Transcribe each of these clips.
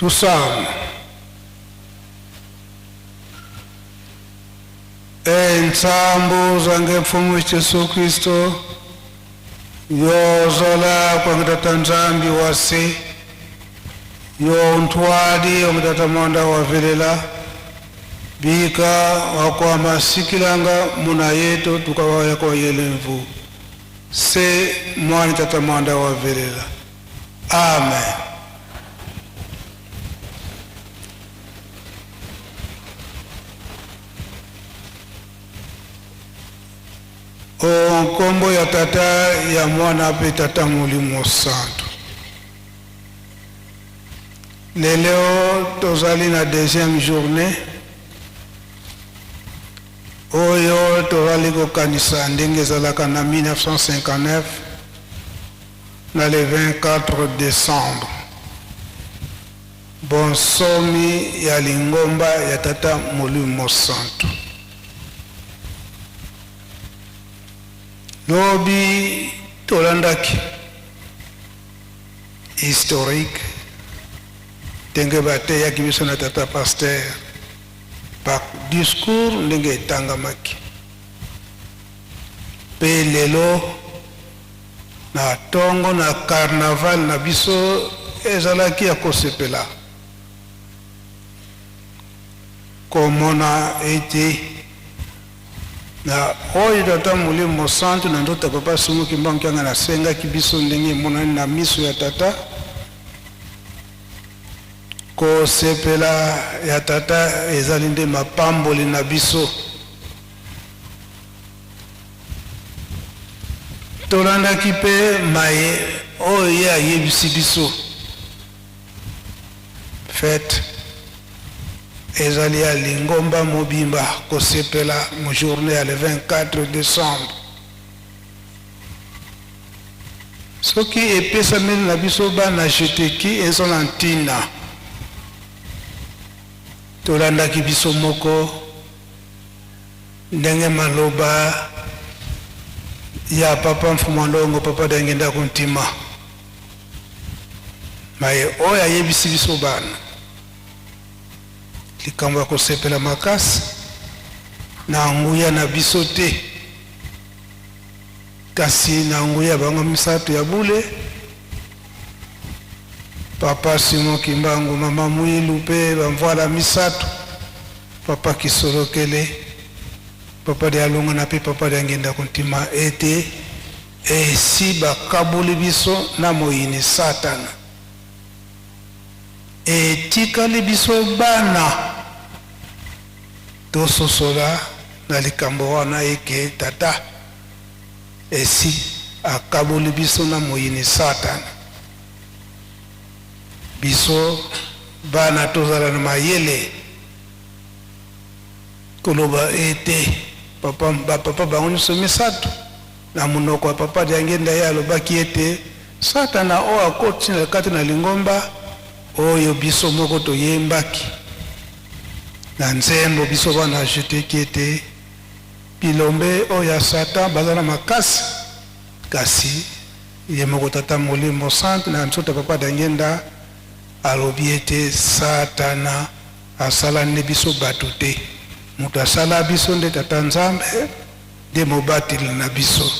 Ensemble. Ensambu zange mfumu Yesu Kristo yozola kwa ngitata nzambi wase yo ntwadi omutata mwanda wavelela bika wakwa masikilanga muna yetu tukawaya kwa yelemvu se mwani tata mwanda wavelela. Amen. Kombo ya tata ya mwana pe tata Mulimo Santo. Lelo tozali na deuxième journée. Oyo tozali kokanisa ndenge ezalaka na 1959 na le 24 décembre. Bonsomi ya lingomba ya tata Mulimo Santo. Lobi tolandaki historique ndenge bate ya kibiso na tata pasteur par discours ndenge etangamaki pe lelo na tongo na carnaval na biso ezalaki ya kosepela komona ete na oyo tata Mulimo Santo na ndota papa sumu kimbangu yanga na senga kibiso ndenge monani na miso ya tata ko sepela ya tata ezali nde mapamboli na biso tolandaki pe maye oyo ayebisi biso fete ezali ya lingomba mobimba kosepela mo journée ya le 24 décembre soki epesameli na biso bana jeteki ezala ntina tolandaki biso moko ndenge maloba ya papa mfumandongo papa dengenda kuntima maye oyo ayebisi biso bana likambo ya kosepela makasi na nguya na biso te kasi na nguya bango misato ya bule papa Simo Kimbangu mama Mwilu pe bamvoala misato papa Kisolokele papa de alonga na pe papa de ngenda kuntima ete esi bakabuli biso na moyini satana etikali biso bana tososola na likambo wana eke tata esi akabuli biso na moyini satana biso bana tozala na mayele koloba ete papa bango nyonso misato na monoko ya papa diangenda ye alobaki ete satana oyo akoti na kati na lingomba oyo biso moko toyembaki na nzembo biso bana jeteki ete bilombe oyo ya satan bazala makasi kasi ye moko tata Mulimo Santo na nzota papa dangenda alobi ete satana asala nde biso bato te moto asala biso nde tata nzambe nde mobateli na biso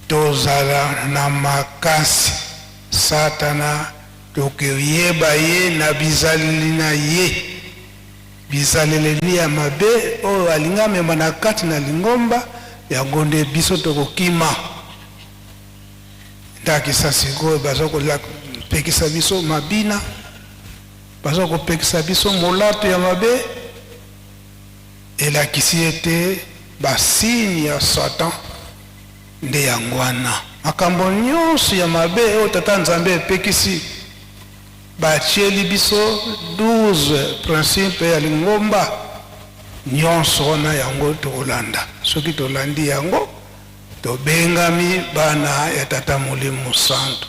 tozala na makasi satana tokoyeba ye na bizaleli na ye bizaleli ya mabe oyo alinga mema na kati na lingomba yango nde biso tokokima ndakisa sikoyo bazokopekisa biso mabina bazokopekisa biso molato ya mabe elakisi ete basini ya satan nde yango wana makambo nyonso ya mabe oyo tata nzambe epekisi batieli biso 12 principe ya lingomba nyonso wana yango tokolanda soki tolandi yango tobengami bana ya tata Mulimo Santo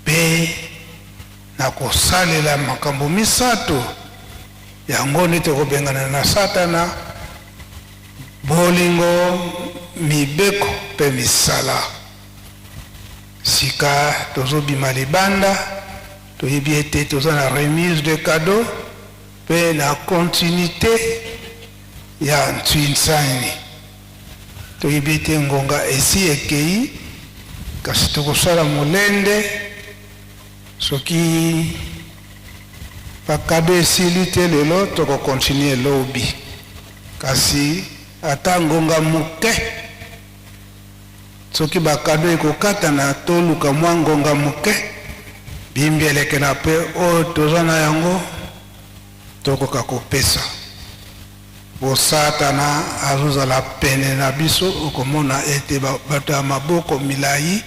pe na kosalela makambo misato yango nde tokobengana na satana bolingo mibeko pe misala sika tozobima libanda toyebi ete toza na remise de cadeau mpe na continuité ya ntwi nsani toyebi ete ngonga esi ekei kasi tokosala molende soki bakado esili te lelo tokokontinue lobi kasi ata ngonga moke soki bakado ekokatana toluka mwa ngonga moke bimbelekena mpe oyo toza na yango tokoka kopesa bosatana azozala pene na biso okomona ete bato ya maboko milai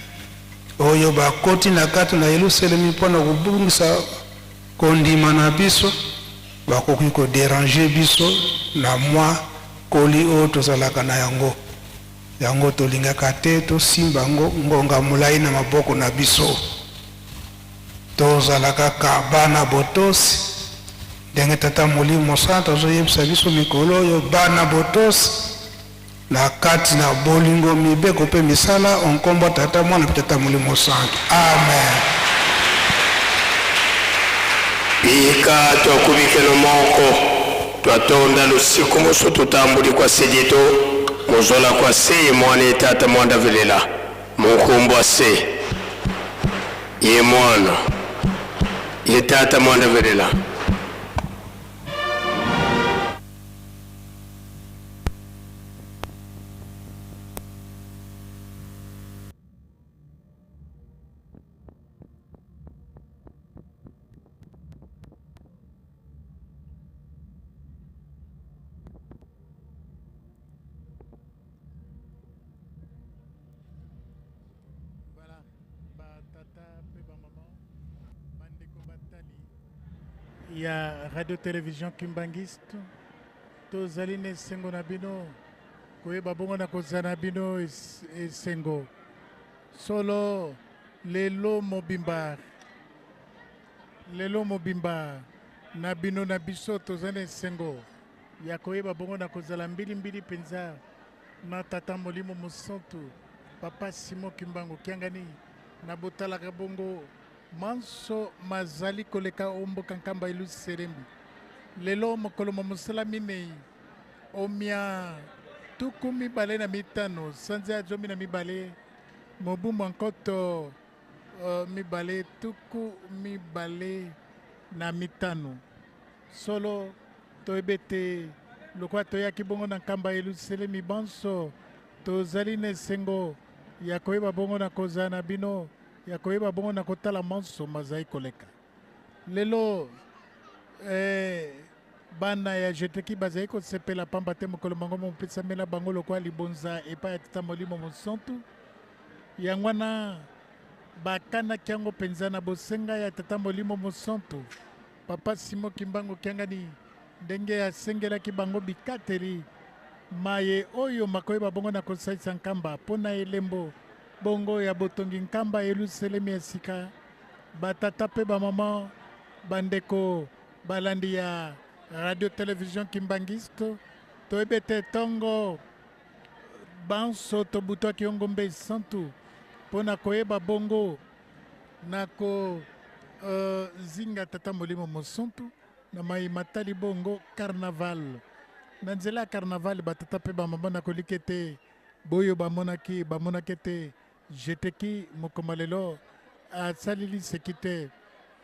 oyo bakoti na kati na Yelusalemi mpona kobungisa kondima na biso bakoki koderange biso na mwa koli oyo tozalaka na yango yango tolingaka te tosimba ngonga molai na maboko na biso tozalaka kaka bana botosi ndenge tata molimo santo azoyebisa biso mikolo oyo bana botosi na kati na bolingo mibeko mpe misala onkombo tata mwana mpe tata molimo santo amen. Bika twakubikelo moko twatonda lusiku moso tutambuli kwa sedito mozola kwa se mwana tata mwanda vilela mukumbwa se ye mwana ye tata mwanda vilela ya radio-télévision Kimbangiste tozali na esengo na bino koyeba bongo na kozala na bino esengo solo lelo mobimba na bino na biso tozali na esengo ya koyeba bongo na kozala mbili penza na tata molimo mosantu papa Simon Kimbangu kiangani na botalaka bongo manso mazali koleka omboka nkamba ilu serembi lelo mokolo mosala minei omia tuku mibale na mitano sanza jomi na mibale mobumu nkoto mibale tuku mibale na mitano solo toyebete lokwa toyaki bongo na nkamba ilu serembi banso tozali na esengo ya koyeba bongo na kozala na bino ya koyeba bongo na kotala manso mazai koleka lelo bana ya jeteki bazai kosepela pamba te mokolo mango mopesamela bango lokwa libonza epai ya tata molimo mosantu yango wana bakanaki yango mpenza na bosenga ya tata molimo mosantu papa Simon Kimbangu kiangani ndenge asengelaki bango bikateli maye oyo makoyeba bongo na kosalisa nkamba mpona elembo bongo ya botongi nkamba Yelusalemi ya sika batata pe bamama bandeko balandi ya radio-télévision Kimbangiste toyebete tongo banso tobutwaki yango mbe santu mpona koyeba bongo na zinga tata molimo mosantu na mai matali bongo carnaval na nzela ya carnaval batata pe bamama na koliki ete boyo bamonaki ete jeteki mokoma lelo asalili seki te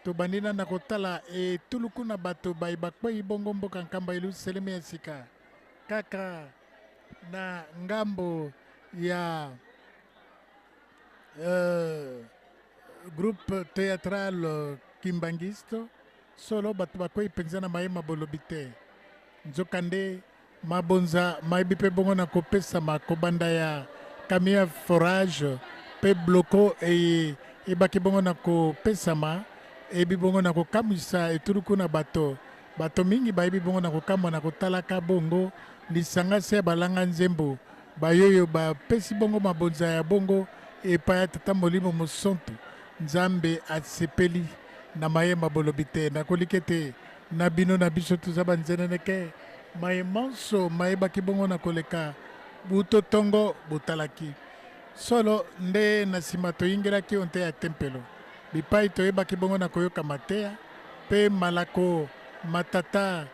tobandina na kotala etuluku na bato bayibakwei bongo mboka nkamba Yelusalemi ya sika kaka na ngambo ya groupe théâtral Kimbangiste solo bato bakwei mpenza na mayema bolobi te nzokande mabonza mayebi mpe bongo na kopesama kobanda ya kamia forage pe bloko ebaki bongo na kopesama ebi bongo na kokamwisa etuluku na bato mingi bayebi bongo na kokamwa na kotalaka bongo lisanga se ya balanga nzembo bayoyo bapesi bongo mabonza ya bongo epai ya tata molimo mosantu nzambe asepeli na mayema bolobi te nakoliki ete na bino na biso toza banzeneneke maye manso mayebaki bongo na koleka buto tongo botalaki solo nde na nsima toyingelaki onte ya tempelo bipai toyebaki bongo na koyoka mateya pe malako matata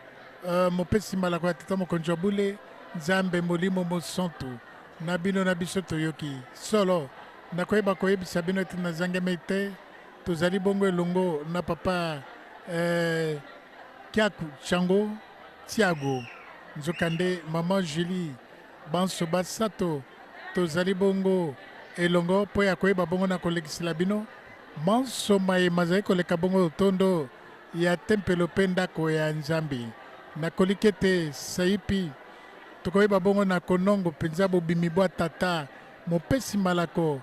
mopesi malako ya tata mokonzi wa bule nzambe molimo mosantu na bino na biso toyoki solo nakoyeba koyebisa bino ete nazangami te tozali bongo elongo na papa Kiaku Chango Tiago nzokande mama Julie banso basato tozali bongo elongo po ya koyeba bongo na kolekisila bino mansoma ye mazali koleka bongo tondo ya tempelo pe ndako ya nzambe nakoliki ete saipi tokoyeba bongo na konongo mpenza bobimi bwa tata mopesi malako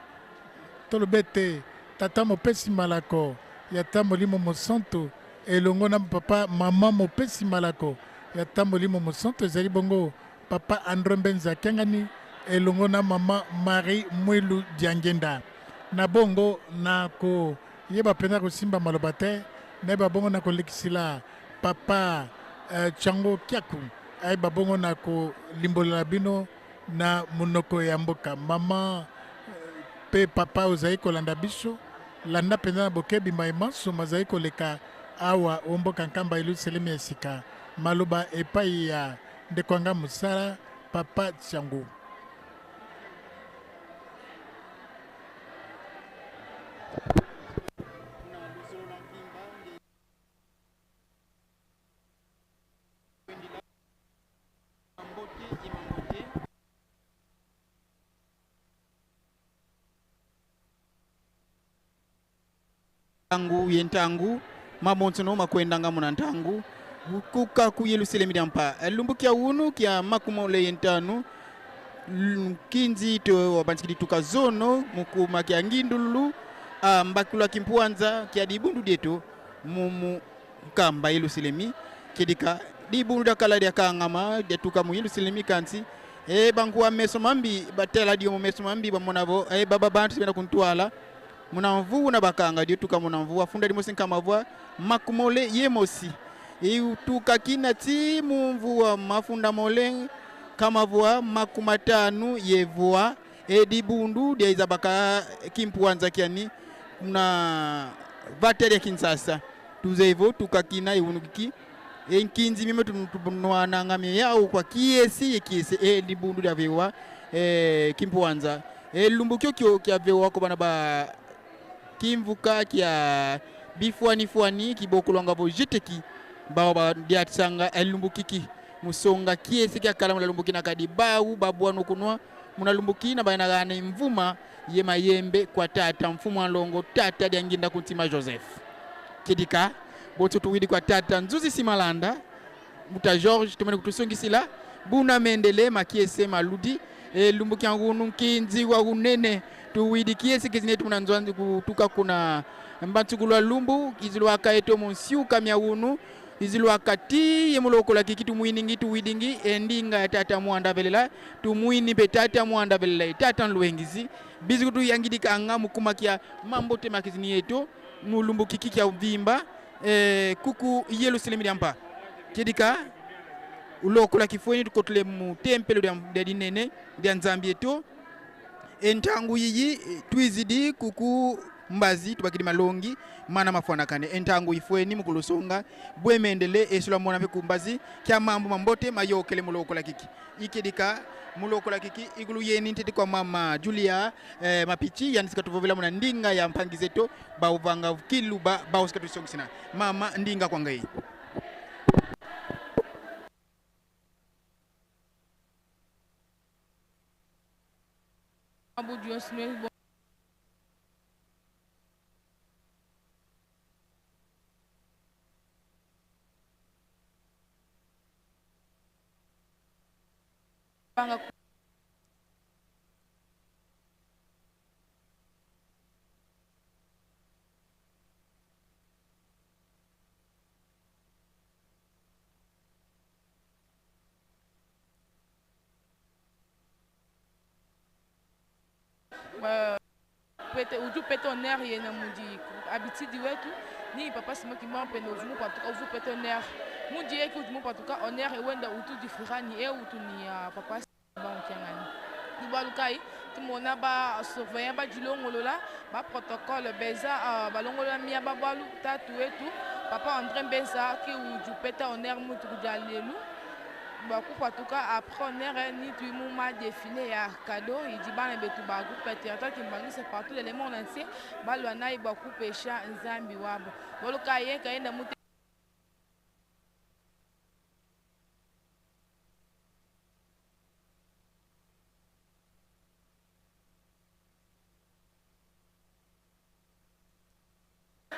tolobi ete tata mopesi malako ya ta molimo mosantu elongo na papa mama mopesi malako ya ta molimo mosantu ezali bongo papa Andro Mbenza Kengani elongo na mama Marie Mwelu Diangenda na bongo na ko yeba pena kosimba maloba te nayeba bongo na kolekisila papa Chango Kiaku ayeba bongo na kolimbolela bino na monoko ya mboka mama pe papa ozali kolanda biso landa mpenza na bokebi maimanso mazali koleka awa omboka nkamba Yelusalemi ya sika maloba epai ya ndeko anga mosala papa Chango. Tangu yentangu mabontono makwendanga munantangu kuka ku Yelusalemi dampa lumbukia unu kia makumole yentanu kinzi to wabansikidi tukazono mukuma kia ngindulu mbakula kimpuanza kia dibundu deto mumu kamba Yelusalemi kedika dibundu dakala dia kangama dia tuka mu Yelusalemi kansi bankuwa meso mambi batela dio meso mambi bamonavo baba bantu sibenda kuntwala munamvu na bakanga dio tuka munamvu afunda di mosinka mavwa makumole yemosi tuka kina ti mumvua mafunda mole kama vua makumatanu yevua dibundu dia izabaka kimpuanza kiani na vateri ya Kinsasa tuzevo tuka kina iwunukiki nkinzi mime tunwana ngami yao kwa kiesi dibundu dia vewa kimpuanza lumbukio kia vewa kwa bana ba kimvuka kia bifuani kibokulwanga vo jeteki bawa diatsanga elumbukiki musonga kiesi kia kala mulumbuki na kadi bau babu kunwa munalumbuki na baina gane mvuma yema yembe kwa tata mfumo alongo tata dianginda kuntima Joseph kidika boto tuwidi kwa tata nzuzi simalanda muta George tumene kutusongisila buna mendele makiese maludi lumbuki ngunu kinzi wa unene tuwidi kiesi kizine tunanzwanzi kutuka kuna mbantukulu lumbu izilwa kaeto monsiu kamya unu izilwa kati yemuloko la kikitu muiningi tuwidingi endinga ya tata muanda velela tumuini pe tata muanda velela tata nluengizi bizi kutu yangidika anga mukumakia mambo tema kizini yeto mulumbu kikiki ya uvimba kuku Yelusalemi dampa kidika uloko la kifueni tukotule mu tempelo dia dinene dia nzambi yeto entangu yiyi twizidi kuku mbazi tubakidi malongi mana mafwana kane entangu ifueni mukulusonga bwemendele esula mwana mekumbazi kya mambo mambote mayokele muloko la kiki ikedika muloko la kiki igulu yeni ntiti kwa mama Julia mapichi yanisika tuvovela muna ndinga ya mpangizeto bauvanga kiluba bausika tusongisina mama ndinga kwa ngai Abu Dios nuevo banga pete uju pétonnerre yena mundi habitude wetu ni papa sima kimba peno uju patuka uju pétonnerre mundi eki uju patuka honneur wenda utu diferani utu ni papa sima kiangani ibalukai tumona ba surveillant ba dilongolola ba protocole beza balongolola mia ba balu tatu etu papa André Mbenza qui ou peta honneur mutu kujalelu bakufa tuka après honneur ni tu muma défilé ya cadeau il dit bana betu ba groupe théâtre qui mbangise partout les monde entier balwana ibakupesha nzambi wabo boluka ye kaenda mutu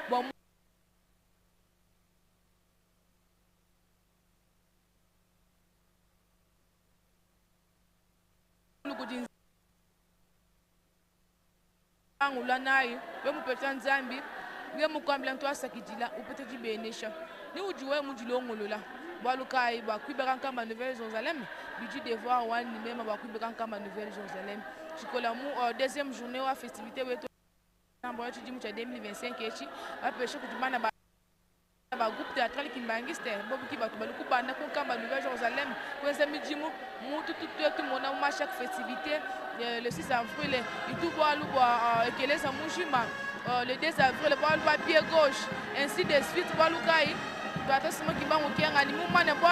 bon ngula nayi we mupeta nzambi we mukwambila nto asakidila upete jibenesha ni ujuwe mujilongolola balukai bakwibeka nkamba Nouvelle Jérusalem biji devoir wani mema bakwibeka nkamba Nouvelle Jérusalem chikola mu deuxième journée wa festivité weto namba tu dimu cha 2025 echi apesha kujumana ba groupe théâtral kimbangiste bobu ki batu baluku bana ko nkamba Nouvelle Jérusalem kweza mijimu mutu tout mona ma chaque festivité le 6 avril et tout bois ekeleza mujima le 2 avril bois le pied gauche ainsi de suite bois lukai batasima kibango kianga ni mumane bois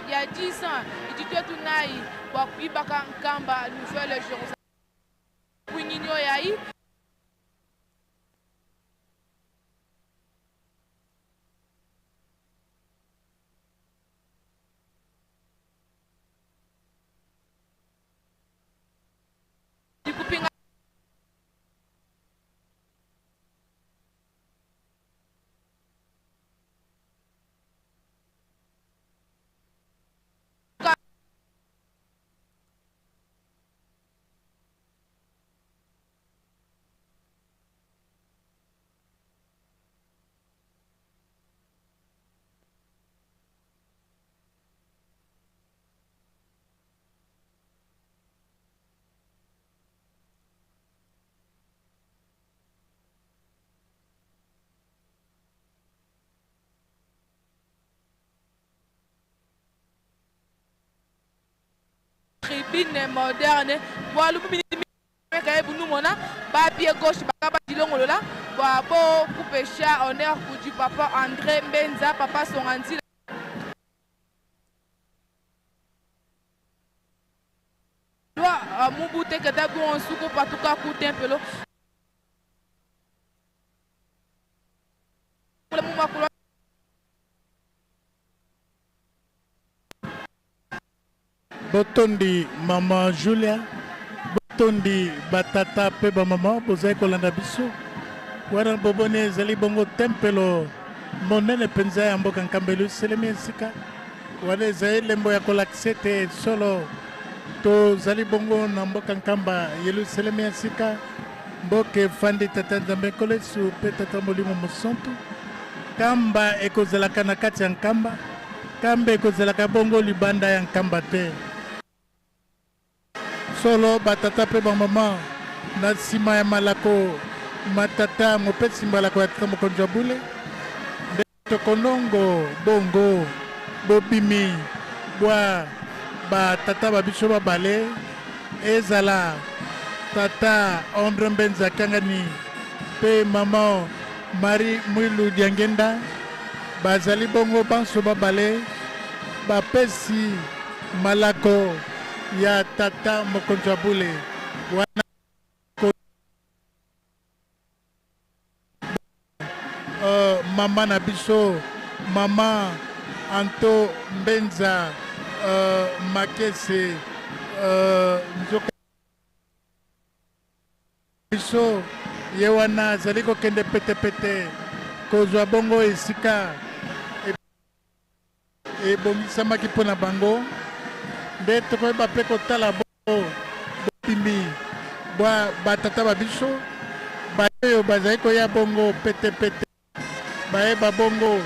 il y a 10 ans et tu tout nai bois bibaka nkamba Nouvelle Jérusalem kunyinyo yai tribune moderne walu meka ebunu mona ba pied gauche ba dilongolola ba bo kupesha honneur kuji papa André Mbenza papa Songanzi loi mubute katabu onsuko patuka ku tempelo botondi mama Julia botondi batata pe ba mama bozai kolanda biso wana bobone zali bongo tempelo monene penza ya mboka nkambelu selemi nsika wana zai lembo ya kolaksete solo to zali bongo na mboka nkamba yelu selemi nsika mboke fandi tata nzambe kolesu pe tata molimo mosonto kamba ekozalaka na kati ya nkamba kamba ekozalaka bongo libanda ya nkamba te solo batata pe ba mama na nsima ya malako matata mopesi malako ya tata mokonzi bule nde tokonongo bongo bobimi bwa batata babiso babale ezala tata André Mbenza kangani pe mama Marie Mwilu Diangenda bazali bongo banso babale bapesi malako ya tata mokonzi bule wana mama na biso mama Anto Mbenza makese nzoka biso ye wana azali kokende petepete kozwa bongo esika ebongisamaki mpo na bango nde tokoyeba mpe kotala bongo bopimi bwa batata babiso baoyo bazali koya bongo petepete bayeba bongo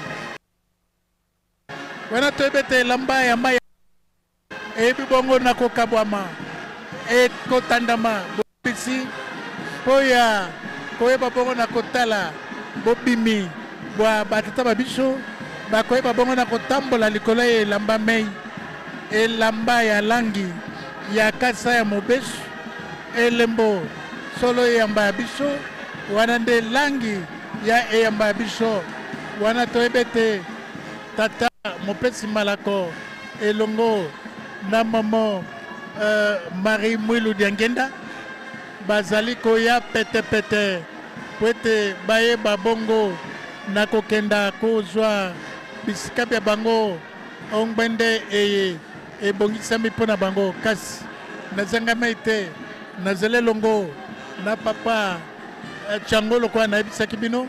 wana toyebi ete elamba ya mai eyebi bongo na kokabwama ekotandama bopisi mpo ya koyeba bongo na kotala bobimi bwa batata babiso bakoyeba bongo na kotambola likolo ya elamba mei elamba ya langi ya kasa ya mobesu elembo solo eyamba ya biso wana nde langi ya eyamba ya biso wana toyebi te tata mopesi malako elongo na mama Marie Mwilu Diangenda bazali koya pete po ete bayeba bongo na kokenda kozwa bisika bya bango ongbende ebongisami mpo na bango kasi nazangami ete nazali elongo na papa Chango lokola nayebisaki bino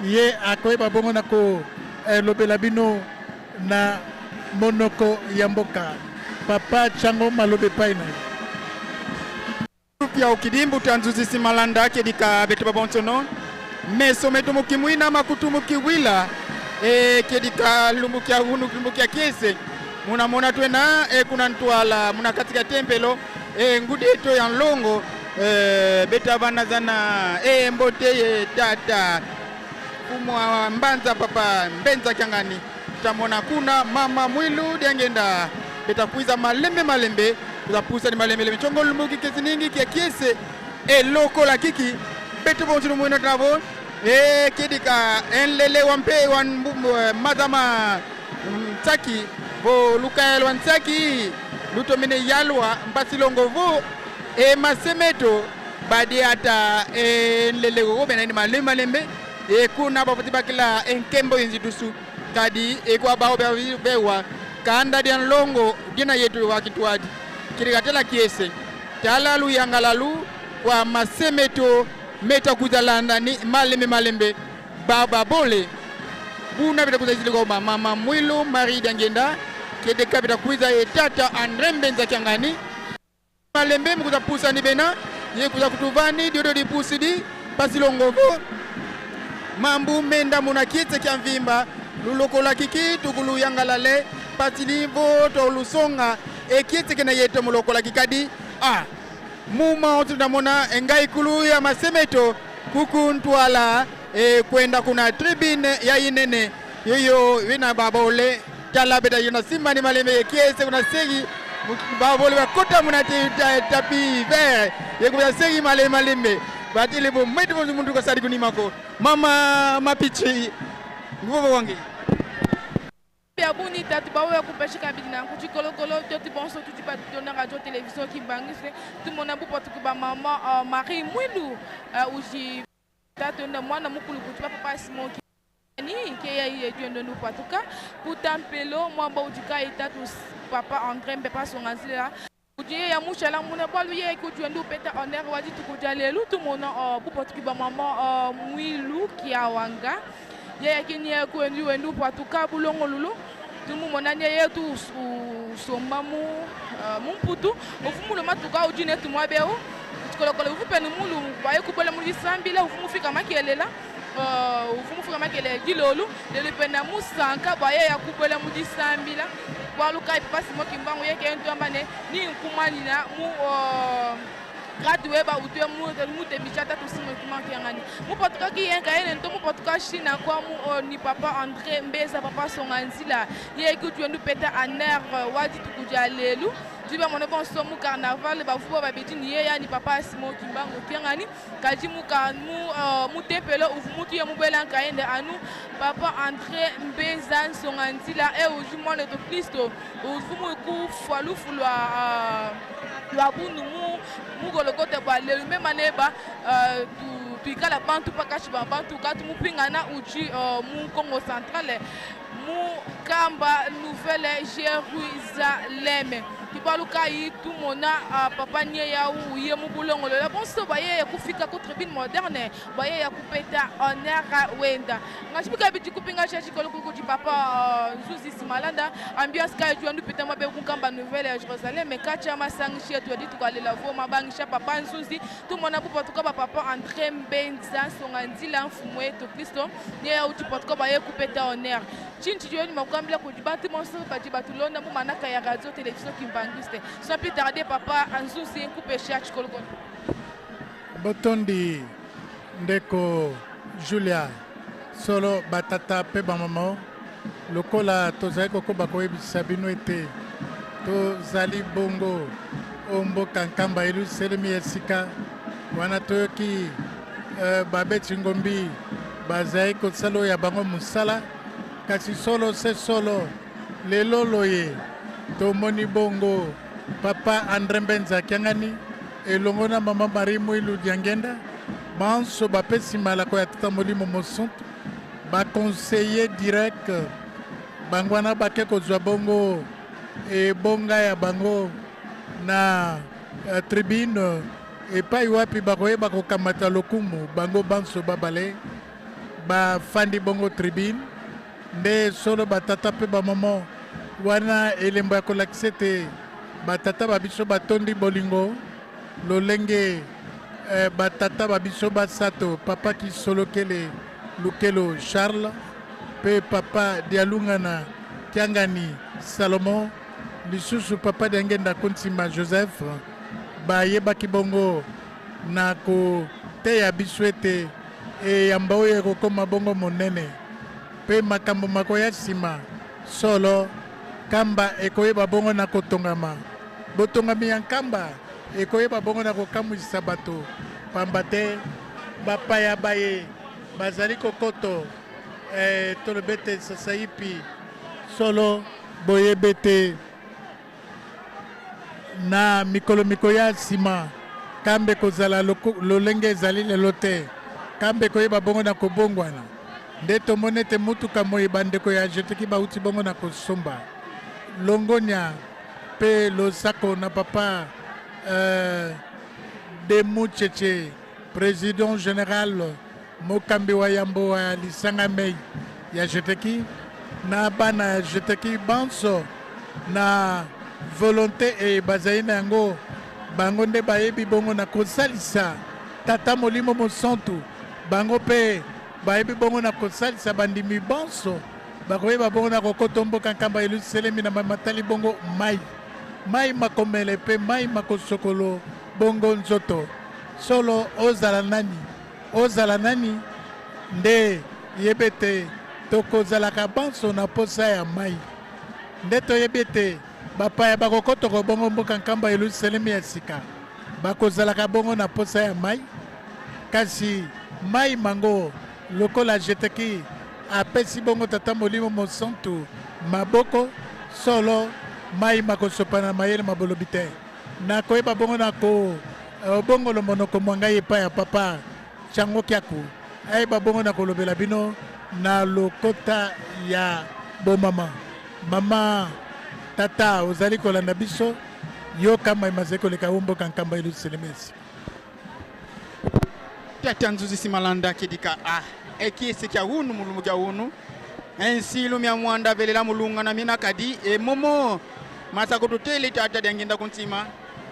ye akoyeba bongo na kolobela bino na monoko ya mboka papa Chango malobe epai na ye pia ukidimbu tanzuzisi malanda kedika betu babonsono meso metu mukimwina makutumu kiwila kedika lumbukia hunu lumbukia kese muna mona twena kuna ntwala muna katika tempelo ngudeto ya nlongo beta bana zana mbote tata kumwa mbanza papa mbenza kyangani tamona kuna mama Mwilu Diangenda beta kuiza malembe uzapusa ni malembe chongo lumbuki kesi ningi kia kiese loko la kiki betu bonsu mwino travo kedika enlele wampe wan madama tsaki vo lukael wan tsaki luto mine yalwa mpasilongo vo masemeto badi ata enlele go bena ni malembe kuna bapati bakila enkembo yinzidusu kadi kwa bao bewa kanda dian longo dina yetu wakitwadi kirikatela kiese talalu yangalalu kwa masemeto meta kuzalanda ni malembe baba bole buna bita kuzazili kwa mama Mwilu Marie Diangenda kedeka bita kuiza tata Andre Mbenza Kyangani malembe mkuza pusa ni bena ye kuza kutuvani diodo di pusidi pasilongovo mambu menda muna kietse kya mvimba lulokola kiki tukulu yangalale patilivo to lusonga kietse kena yeto mulokola kikadi muma otundamona engai kulu ya masemeto kuku ntwala kwenda kuna tribune ya inene yoyo wina babole tala beta yona simba ni malembe kiese kuna segi babole bakota muna tapi vert yekuya segi malembe batile bo mwetu mundu ko sadi kunimako mama mapichi nguvo wangi abuni tatu bawe kupeshika bidina kuchikolo toti bonso tuti pa dona radio télévision qui bangise tout mon abu potu ba mama Marie Mwilu uji tatu na mwana mukulu kuti papa Simon ni ke ya yetu ndo patuka kutampelo mwamba ujika itatu papa André Mbepa songanzila uji ya mushala muna balu ye kutu ndo peta honneur wadi tukuja lu tout mon bu potu ba mama Mwilu kiawanga ye kini ya kwendu ndo patuka bulongo lulu tumu monanya yetu sombamu mumputu ofumu lo matuka ujine tumwa beo kolokolo ufupe ni mulu baye kubola muri sambila ufumu fika makelela ufumu fika makele gilolu le pena musanka baye ya kubola muri sambila waluka ipasi mokimbango yeke ento amane ni nkumani na mu gradué ba utu mu te bichata to simo kimaki ngani mu potuka ki yenga ene ndo mu potuka shina kwa mu ni papa André Mbeza papa songanzila ye kutu ndu peta aner wadi tukuja lelu jiba mona bon somu carnaval ba fuba ba bidini ye ya ni papa Simon Kimbango kiangani kaji mu mu tepelo ufu mutu ye mu belanka ende anu papa André Mbeza songanzila e ujimo le to Kristo ufu mu ku falu fulwa lwabunu mu golokote ba lelu memaneba tuikala bantu pakashi bantu katu mupingana uji mu Congo central mu kamba nouvelle Jérusalem kibaluka yi tumona papa nye ya uye mu bulongo le bonso baye kufika ku tribune moderne baye ya kupeta honneur wenda ngashibika biti kupinga shashi koloko ku papa Zuzi Simalanda ambiance ka ju andu peta mabe ku kamba nouvelle Jérusalem kacha masangishi etu dit kwalela vo mabangisha papa Zuzi tumona bu potuka papa André Mbenza songanzila mfumu etu Kristo nye ya uti potuka baye kupeta honneur chinchi joni makambila ku dibati monso badibatu londa mu manaka ya radio télévision Kimbangiste sans plus tarder papa Anzuzi coupe cherche kolokon botondi ndeko Julia solo batata pe bamama lokola tozali kokoba koyebisa bino ete tozali bongo omboka nkamba Yelusalemi esika wana toyoki babeti ngombi bazali kosala ya bango musala kasi solo se solo lelo loye tomoni bongo papa André Mbenza Kiangani elongo na mama Marie Mwilu Diangenda banso bapesi malako ya tata molimo mosuntu baconseiller direct bangwana bake kozwa bongo ebonga ya bango na tribune epai wapi bakoyeba kokamata lokumu bango banso babale bafandi bongo tribune nde solo batata mpe bamama wana elembo ya kolakisa ete batata babiso batondi bolingo lolenge batata babiso basato papa Kisolokele Lukelo Charles pe papa Dialungana Kiangani Salomon lisusu papa Diangenda Kontima Joseph bayebaki bongo na koteya biso ete eyamba oyo ekokoma bongo monene pe makambo makoya nsima solo kamba ekoyeba bongo na kotongama botongami ya nkamba ekoyeba bongo na kokamwisa bato pamba te bapaya baye bazali kokoto tolobi ete sasaipi solo boyebi ete na mikolo ya nsima kambe kozala lolenge ezali lelo te kambe koyeba bongo na kobongwana nde tomoni ete mutuka moi bandeko ya jeteki bauti bongo na kosomba longonia pe losako na papa Demu Cheche président général mokambi wa yambo wa lisanga mei ya jeteki na bana ya jeteki banso na volonté e bazali na yango bango nde bayebi bongo na kosalisa tata molimo mosantu bango mpe bayebi bongo na kosalisa bandimi banso bakoyeba bongo na kokota mboka nkamba Yelusalemi na matali bongo mai makomele mpe mai makosokolo bongo nzoto solo ozala nani nde yebi ete tokozalaka banso na posa ya mai nde toyebi ete bapaya bakokotoko bongo mboka nkamba Yelusalemi ya sika bakozalaka bongo na posa ya mai kasi mai mango lokola jeteki apesi bongo tata molimo mosantu maboko solo mai makosopana mayele mabolobi te nakoyeba bongo na bongo lo monoko mwangai epai ya papa Chango Kiaku ayeba bongo na kolobela bino na lokota ya bomama mama tata ozali kolanda biso yo kama imazali koleka mboka nkamba Yelusalemi tata nzuzi simalanda kidika ekiesi kya hunu mulumu kya hunu ensilu mya mwanda velela mulunga na mina kadi momo masako tutele tata dangenda kuntima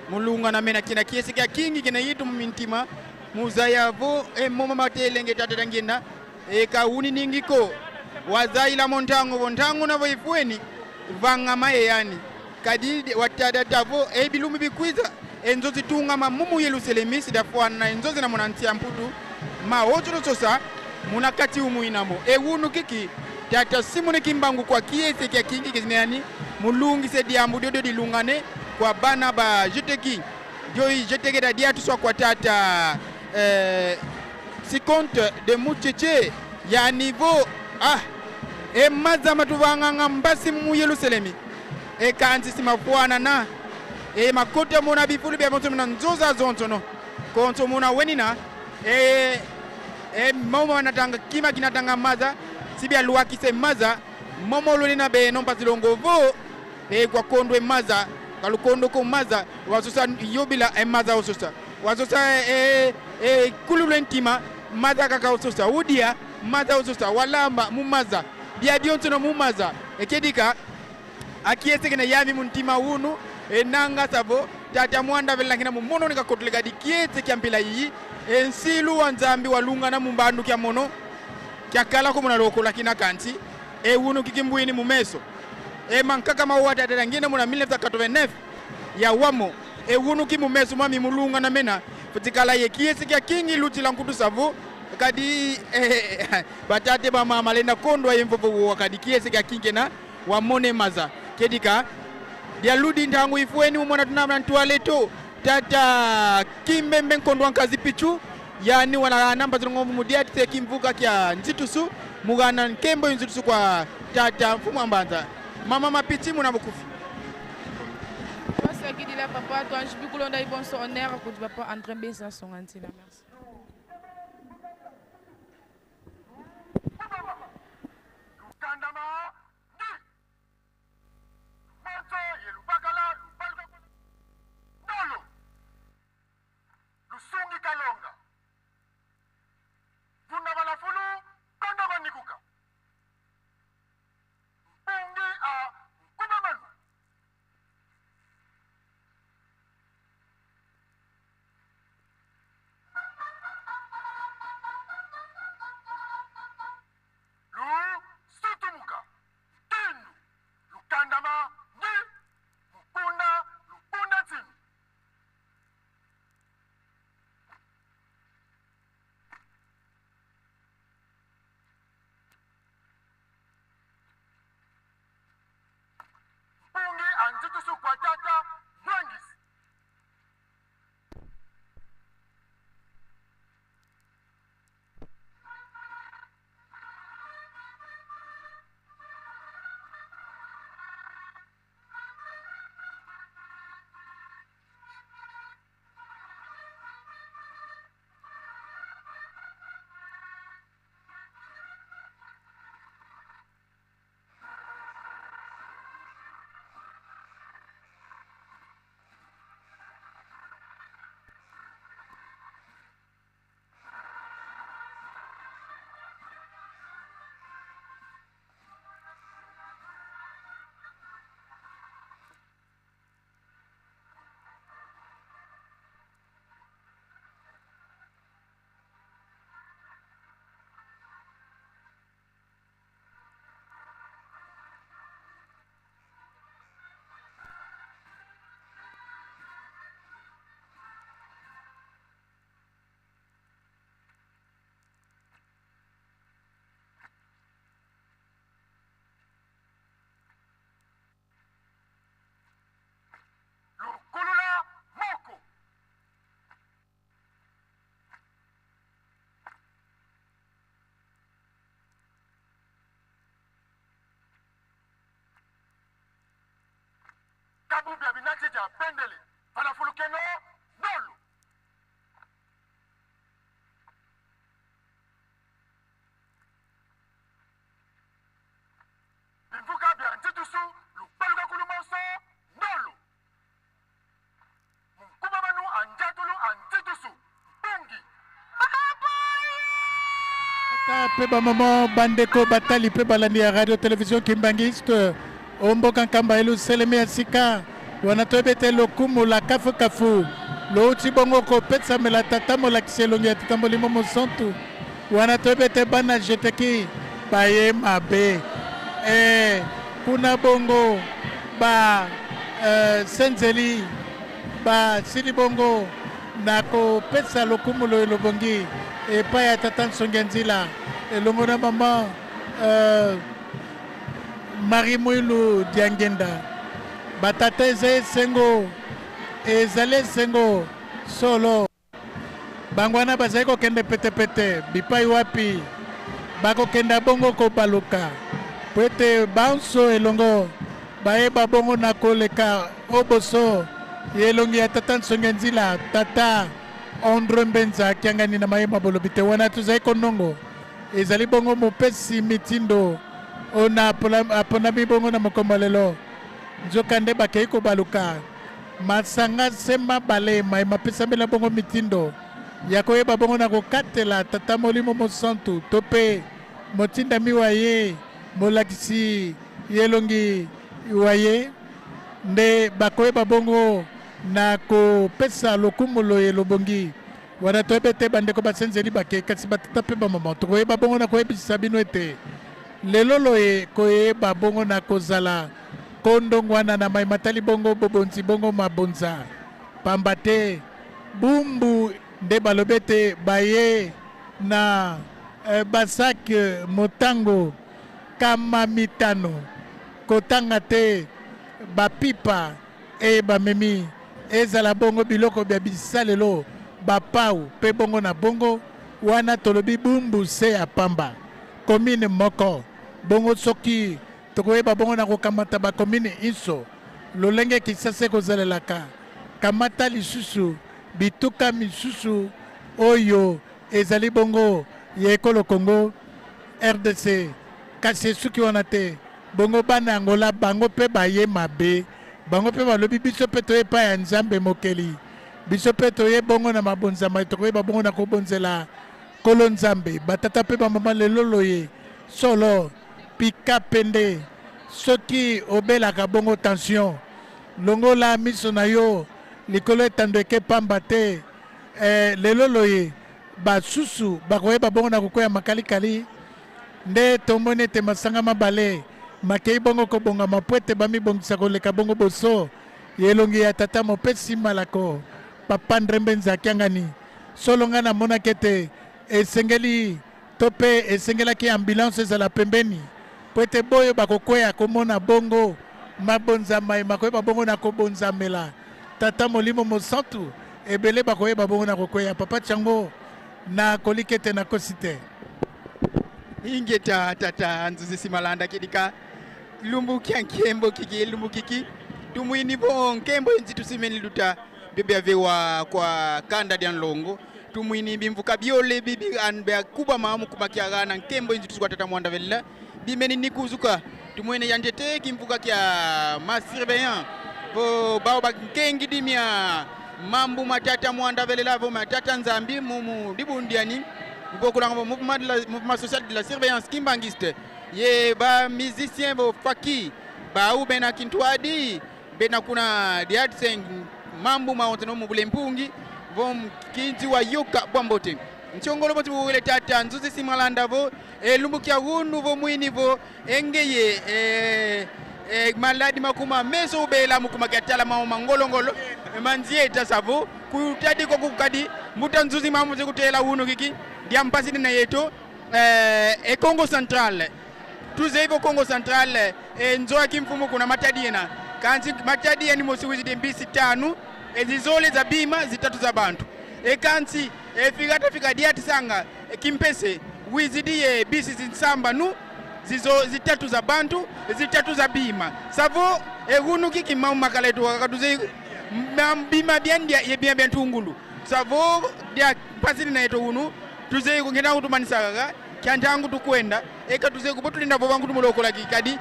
mulunga na mena kina kiesi kya kingi kina yitu mintima muzayavo momo matelenge tata dangenda kauni ningiko wazaila montango na voifueni vanga mayeyani kadi watada tavo bilumi bikwiza enzozi tunga mamumu Yelusalemi sidafwana enzozi na monantia mputu ma otro sosa munakati umuinamo ewunu kiki tata simune kimbangu kwa kiese kya kingi kizinani mulungi se diambu dodo dilungane kwa bana ba jeteki joi jeteke da diatu so kwa tata si compte de mucheche ya niveau maza matuvanga mbasi mu Yelusalemi kanzi simafuana na makote muna bifulu bya mtu muna nzoza zontono konto muna wenina momo wanatanga kima kinatanga maza sibia luwaki se maza momo lulina be nompa zilongo vo kwa kondwe maza kalukondo ko maza wasosa yobila maza wasosa wasosa kululentima maza kaka wasosa udia maza wasosa walamba mumaza dia diontono mumaza ekedika akiese kena yami muntima unu nanga savo tata mwanda velangina mumono nika kotleka dikiese kiampila yi ensilu wanzambi walunga na mumbandu kia mono kia kala kumuna loko lakina kanti unu kikimbuini mumeso mankaka mawata tata ngine muna 1989 ya wamo unu kimumeso mami mulunga na mena futikala ye kiese kia kingi luti lankutu savu kadi batate ba mama lenda kondwa yemvovo wakadi kiese kia kingi na wamone maza kedika dia ludi ntangu ifueni umona tunamna ntualeto tata kimbembe nkondwa nkazi pichu yani wana namba zilongo mudia tite kimvuka kya nzitusu mugana nkembo nzitusu kwa tata mfumu ambanza mama mapichi muna bukufi Toi qui dit là papa toi je peux qu'on ait bon sonner que tu vas pas entrer bien ça son antina merci. Kabubia binati ja pendele falafulukeno nolu bimvuka bia ntitusu lupaluka kulumoso nolu mkumamanu anjatulu antitusu bungi pe ba maman bandeko batali pe balandi ya radio télévision kimbangiste omboka nkamba elu seleme asika wanatoebete lokumu la kafu kafu louti bongo kopetsa mela tata molakisi elongi ya tata molimo mosantu wanatoebete bana jeteki baye mabe kuna bongo ba senzeli ba sili bongo na kopetsa lokumu lo elobongi epai ya tata nsongi ya nzila elongo na mama Marie Mouilou Diangenda batata eze sengo ezale sengo solo bangwana bazali kokende petepete bipai wapi bakokenda bongo kobaluka po ete banso elongo bayeba bongo na koleka oboso elongi ya tata nsonge nzila tata Ondre Mbenza akiangani na mayema bolobi te wana tozali konongo ezali bongo mopesi mitindo ona aponami bongo na mokombo lelo nzoka nde bakei kobaluka masanga sema bale mayema pesambela bongo mitindo ya koyeba bongo na kokatela tata molimo mosantu to mpe motindami wa ye molakisi yelongi wa ye nde bakoyeba bongo na kopesa lokumu lo elobongi wana toyebe te bandeko basenzeli bake kasi batata mpe bamama tokoyeba bongo na koyebisisa bino ete lelo loye koyeba bongo na kozala kondongwana na mai matali bongo bobonzi bongo mabonza pamba te bumbu nde balobi ete baye na basak motango kama mitano kotanga te bapipa e bamemi ezala bongo biloko bya bisalelo bapau pe bongo na bongo wana tolobi bumbu se ya pamba commune moko bongo soki tokoyeba bongo na kokamata bakomine inso lolenge kisase kozalelaka kamata lisusu bituka misusu oyo ezali bongo ya ekolo Congo RDC kasi suki wana te bongo bana Angola bango pe baye mabe bango pe balobi biso pe toyepa ya nzambe mokeli biso pe toye bongo na mabonzama tokoyeba bongo na kobonzela kolo nzambe batata pe bamama lelo loye solo pika pende soki obelaka bongo tension longola miso na yo likolo etandeke pamba te lelo loye basusu bakoyeba bongo na kokwea makalikali nde tomoni ete masanga mabale makei bongo kobonga mapwete bamibongisa koleka bongo boso yelongi ya tata mopesi malako papa Ndrembe Nzaki angani solo nga namonaki ete esengeli to mpe esengelaki ambulance ezala pembeni po ete boyo bakokwea komona bongo mabonzama makoyeba bongo na kobonzamela tata molimo mosantu ebele bakoyeba bongo na kokwea papa Tchango na koliki ete nakosi te ingeta tata Nzuzi Simalanda kidika lumbukia nkembo kiki lumbukiki tumwini bo nkembo nzitu simeni luta bebe avewa kwa kanda dia nlongo tumwini bimvuka biole bibi anbe kuba maamu kumakia na nkembo nzitu kwa tata mwanda vela bimeni nikuzuka tumwene yandete kimvuka kia masurveillant bo baoba nkengi dimia mambu matata mwanda vela vo matata nzambi mumu dibundiani beaucoup de mouvement social de la surveillance kimbangiste ye ba musicien bo faki ba u bena kintwadi bena kuna diatseng mambu maonteno mubule mpungi vom kinti wa yuka bwambote nchongolo boti wele tata Nzuzi Simalanda vo lumbukia hunu vo mwini vo engeye maladi makuma meso ubela mukuma gatala mangolongolo manzieta savo kutadi ko kukadi muta Nzuzi mamuze kutela hunu kiki diampasi na yeto Congo Central tuzevo Congo Central nzoa kimfumo kuna matadiena kanzi matadieni mosiwizi mbisi 5 ezizole za bima zitatu za bantu kanzi fika diati sanga kimpese wizidie bisi zinsamba nu zizo zitatu za bantu zitatu za bima savo hunu kiki makaletu wakatuze bima biandia yebia biantungulu savo dia pasini na yeto hunu tuze kungena kutumanisaka kyantangu tukwenda eka tuze kupotulinda bovangu tumulokola kikadi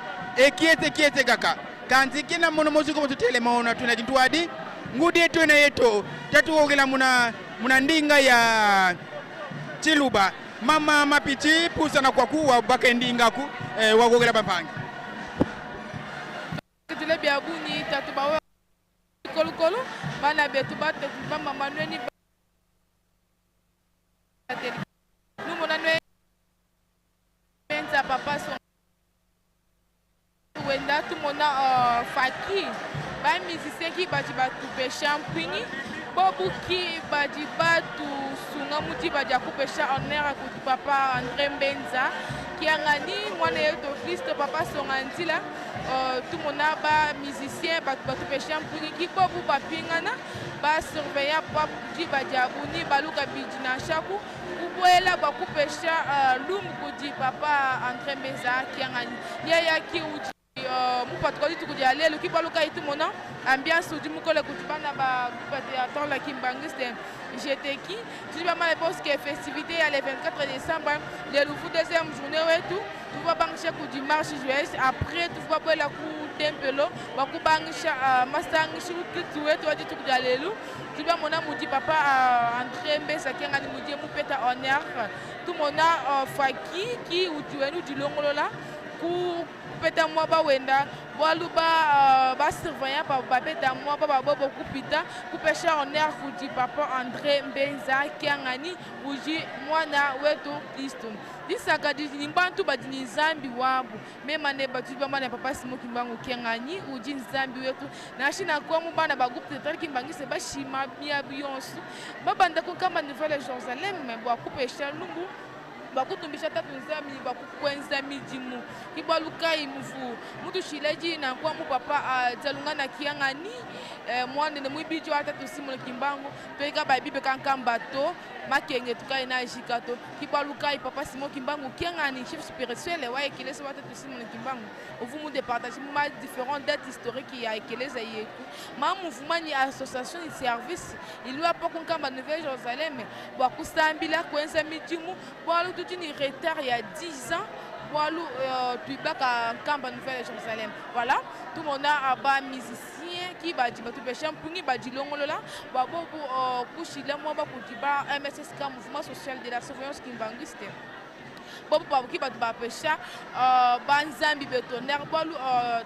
kiete kaka kanzi kina mono moziko motutele maona tuna kintuadi ngudi yetu na yeto tatu ogela muna ndinga ya Chiluba mama mapichi pusa na kwa kuwa baka ndinga ku wagogela bampangi kitule biabuni tatu bawa kolukolu bana betu bate mama manweni nous mon année papa son wenda tout mon faki ba musicien qui bati batu pe champigny bobu qui bati batu sunga muti bati kupesha honor ku papa André Mbenza qui angani mwana yeto Christ papa son antila tout mon ba musicien batu pe champigny qui bobu ba pingana ba surveillant papa di bati abuni baluka bidina shaku kuboela bakupesha lumu kudi papa André Mbenza qui angani yaya ki uji mupatkoli tukudia lelo kibaluka itu mona ambiance udi mukole kutibana ba théâtre la kimbangiste j'étais qui tu vas mal parce que festivité le 24 décembre le loufu deuxième journée ouais tout tu vas bancher ku du marche juillet après tu vas boire la coup tempelo ba ku bangisha mastangi sur tout ouais tu vas dire tukudia lelo tu vas mona mudi papa André Mbenza qui ngani mudi mupeta honneur tout mona faki qui udiwenu dilongolola ku peta mwa ba wenda walu ba surveillant ba peta mwa ba bobo kupita kupesha honneur kudi papa André Mbenza kiangani uji mwana wetu Kristo disaka dini bantu badini zambi wabu mema ne batu ba mana papa Simo Kimbangu kiangani uji zambi wetu na shina kwa mu bana ba groupe teatrale Kimbangu se ba shima bia bionsu baba ndako kama nouvelle Jerusalem me bo kupesha lungu bakutumbisha tatu nzambi bakukwenza mijimu kibaluka imufu mutu shileji na kwa mu papa zalunga na kiangani mwande ne mwibiji wa tatu simon kimbangu peka bible kankamba to makenge tukai na jikato kibaluka papa simon kimbangu kiangani chef spirituel wa ekelesa wa tatu simon kimbangu uvumu de partager ma différentes dates historiques ya ekelesa yeku ma mouvement ni association de service il lui a pas konkamba Nouvelle Jérusalem bakusambila kwenza mijimu bwalu tutini retard il y a 10 ans bwalu tuibaka kamba Nouvelle Jérusalem. Voilà, tout le monde a bas musicien qui va dire tout péché pungi ba dilongolola babo kushila mo ba kutiba MSSK mouvement social de la surveillance kimbangiste. Bobo babu ki batu ba pesha banzambi betonner bwalu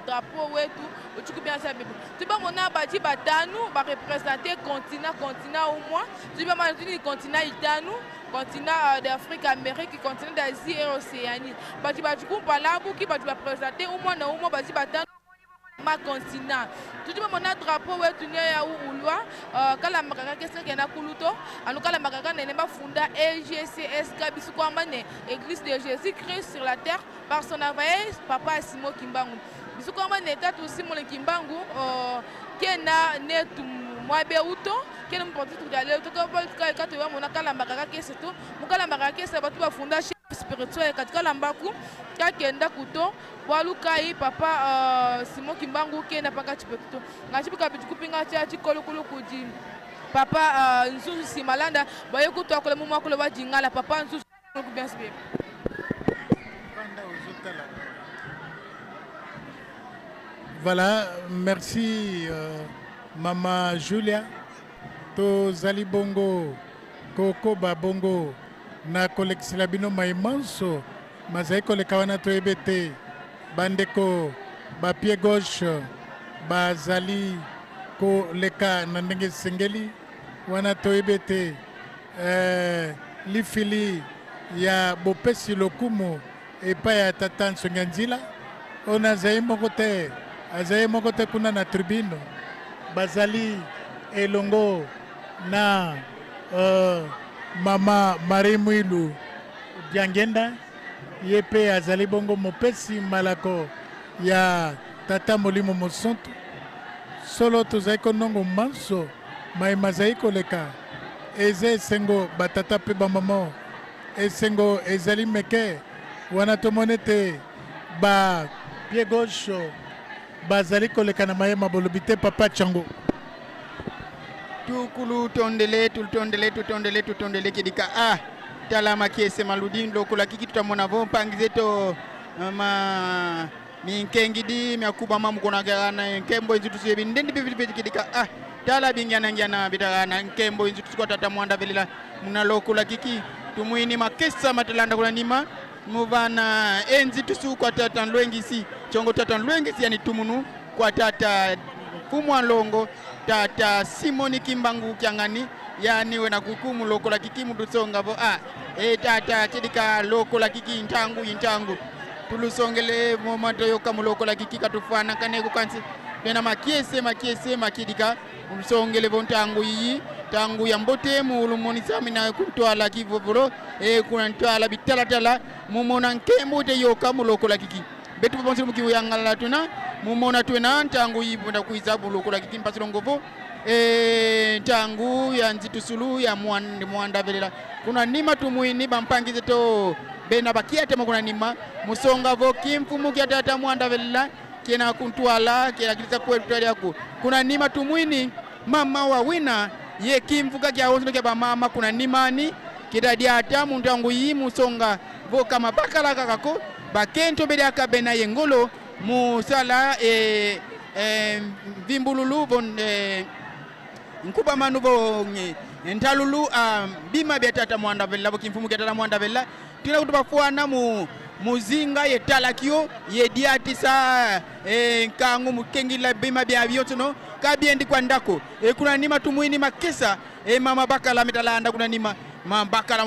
drapeau wetu uchuku bien ça bebe. Tu ba mona ba di batanu ba représenter continent au moins. Tu ba mantini continent itanu continent d'Afrique, Amérique, continent d'Asie et Océanie. Bati batu kumpalabu ki batu ba présenter au moins na au moins bati batanu ma continent. Tu dis mon drapeau wetu nya ya ulwa kala makaka kesa kena kuluto anu kala makaka nene ba funda EGCS kabisu kwa mane église de Jésus-Christ sur la terre par son envoyé papa Simon Kimbangu. Bisu kwa mane tatu Simon Kimbangu kena netu mwabe uto kena mporti tudale to ka ka to wa mona kala makaka kesa to mukala makaka kesa batu ba funda spirituel katika lambaku kakenda kuto walukai papa Simon Kimbangu kenda paka chipeto ngachipika bitukupinga cha chikolukulu kuji papa nzuzu simalanda baye kuto akole mumu akole wajingala papa nzuzu kubiansi bebe. Voilà, merci Mama Julia to Zali Bongo Koko Babongo na kolekisila bino maimanso mazai koleka wana toyebete bandeko ba pied gauche bazali koleka na ndenge sengeli wana toyebete lifili ya bopesi lokumu epai ya tata Nsonga Nzila ona azali moko te kuna na tribune bazali elongo na Mama Marie Mwilu Diangenda yepe azali bongo mopesi malako ya tata Molimo Mosonto solo tozali konongo manso maima zali koleka eze esengo batata pe bamama esengo ezali meke wana tomoni te ba pied gauche bazali koleka na mayema bolobi te papa Chango tukulu tondele kidika talama kiese maludin lokola kiki tutamona vo pangizeto ma minkengidi myakuba mamu konagana nkembo inzitu sebi ndendi bibi kidika tala bingyana bitagana nkembo inzitu kwa tata mwanda velila muna lokola kiki tumuini makesa matalanda kuna nima muvana enzi tusu kwa tata lwengisi chongo tata lwengisi yani tumunu kwa tata kumwa longo tata Simoni Kimbangu Kiangani yani wena kukumu lokola kiki mutusonga vo tata chidika lokola kiki intangu tulusongele momato yoka mulokola kiki katufana kaneko kansi bena makiese makidika umsongele vo ntangu yi tangu ya mbote mulumoni samina kuntwala kivovoro kuna ntwala bitalatala mumona nkembo te yoka mulokola kiki betu bonse mukiwu yangala tuna mumona twena ntangu yibunda kuizabu lokola kiki mpasiro ngovo ntangu ya nzitusulu ya mwanda velela kuna nima tumuini bampangize to bena bakiate kuna nima musonga vo kimfumu kia tata mwanda velela kena kuntwala kena kilisa kwetu yako kuna nima tumuini mama wa wina ye kimfuka kia onzo kia mama kuna nimani kidadiata muntangu yi musonga vo kama bakala kakako bakento bede akabena yengolo musala vimbululu bon nkuba manubo ntalulu bima bya tata mwanda vella kimfumu kya tata mwanda vella tina kutubafuana muzinga ye talakio ye diatisa nkangu mukengila bima bya byotono kabiendi kwa ndako kuna nima tumuini makesa mama bakala mitalanda kuna nima mambakala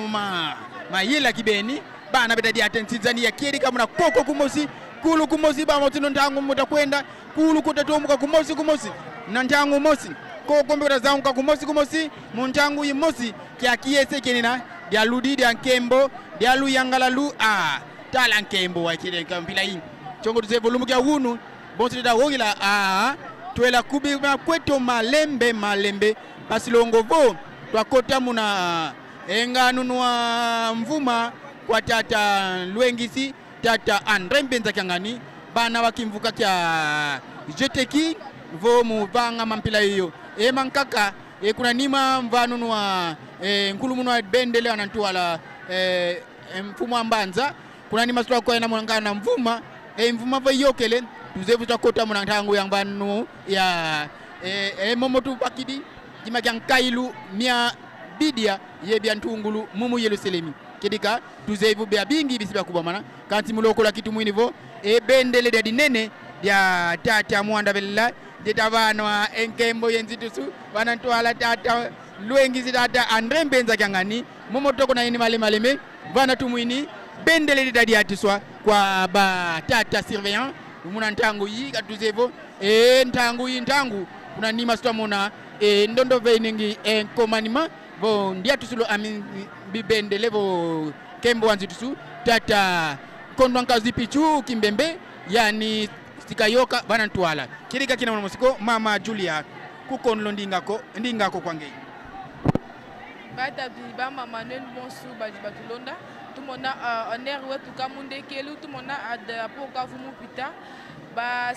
mayila kibeni bana beta diatensinzani ya kieri kama na koko kumosi kulu kumosi ba motino ntangu mutakwenda kulu kutatomuka kumosi na ntangu mosi koko mbera zaunga kumosi muntangu yimosi kya kiese kenina dia ludi dia nkembo dia lu yangala lu tala nkembo wa kile kampila hii chongo tuze volume kia hunu bonsi da wogila tuela kubi kweto malembe pasilongo vo twakota muna enganu nwa mvuma kwa tata Luengisi tata Andre Mbenza Kyangani bana wakimvuka kya jeteki vo muvanga mampila hiyo mankaka kuna nima mvanu nwa nkulu munwa bendele anantuala mfumo ambanza kuna nima sura kwa na mwangana mvuma mvuma vo yokele tuzevu twakota muna ntangu yang banu ya momotu pakidi jima kyan kailu mia bidia yebya ntungulu mumu Yerusalemi kedika tuzevu bya bingi bisiba kubamana kanti muloko la kitu mwinivo bendele dia dinene dia tata mwanda bella ditavano enkembo yenzitusu wanantwala tata Luengisi tata Andre Mbenza Kyangani momotoko na ini maleme bana tumwini bendele dadi atiswa kwa ba tata surveillant muna ntangu yi katuzevo ntangu kuna nima sto muna ndondo veningi komanima bo ndia tusulo ami bibendele bo kembo wanzitusu tata kondwanka zipichu kimbembe yani sikayoka bana ntwala kirika kina musiko mama Julia kukonlo ndingako kwange bata ba mama nen bonsu baji batulonda tumona oner wetu kamunde kelu tumona ad apoka fumu pita ba